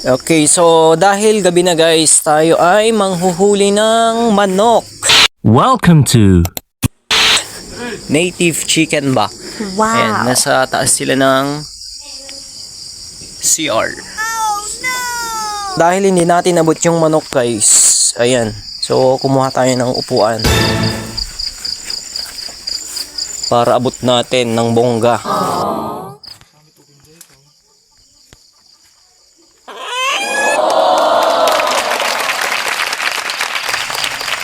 Okay, so dahil gabi na guys, tayo ay manghuhuli ng manok. Welcome to Native chicken ba? Wow. Ayan, nasa taas sila ng CR. Dahil hindi natin abot yung manok guys, ayan. So kumuha tayo ng upuan para abot natin ng bongga.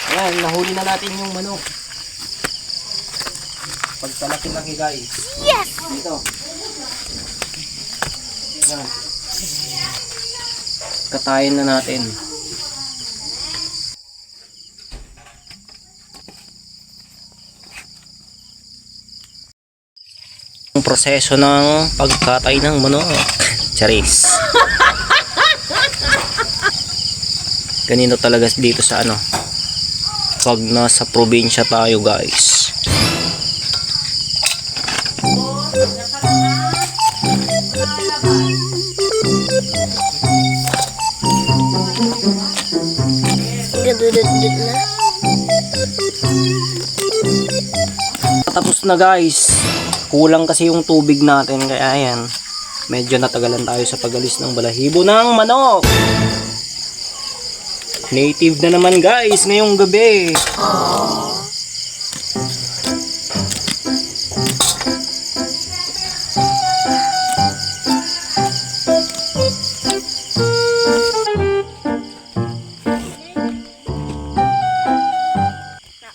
Ayan, nahuli na natin yung manok. Pagkalaki-laki guys. Yes! Dito. Ayan. Katayin na natin. Ang proseso ng pagkatay ng manok. Charis. Ganito talaga dito sa ano. Pag nasa probinsya tayo guys. Gadududud na. Tapos na guys. Kulang kasi yung tubig natin kaya ayan. Medyo natagalan tayo sa pagalis ng balahibo ng manok. Native na naman guys ngayong gabi.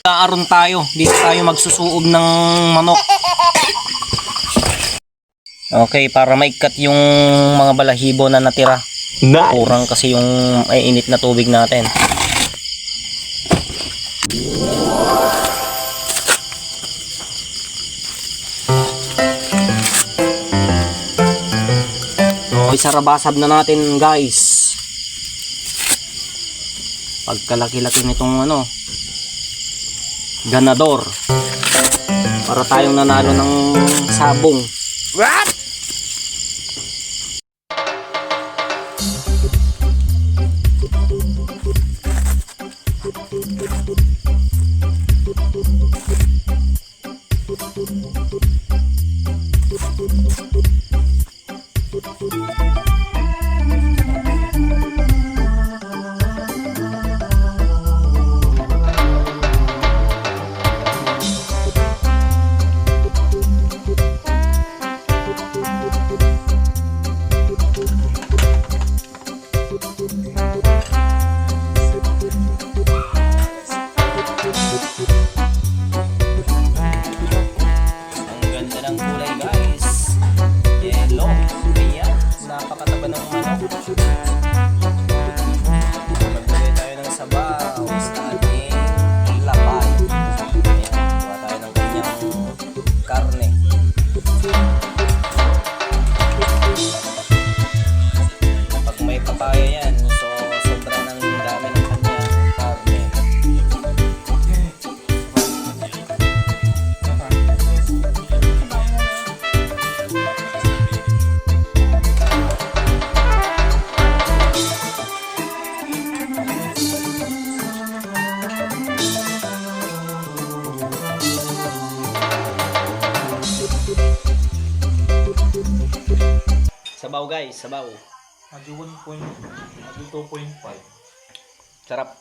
Aaron tayo. Dito tayo magsusuob ng manok. Okay, para maikat yung mga balahibo na natira. Nice. Kurang kasi yung ay init na tubig natin. So, isarabasab na natin guys. Pagkalaki-laki nitong ano, ganador. Para tayong nanalo ng sabong. What? Maglagay tayo ng sabaw sa ating labay. Ayan, kuha tayo ng kanyang karne. Pag may papaya yan, so sobra ng dami ng kanyang karne. Sabaw guys, sabaw. Adi 2.5. Sarap.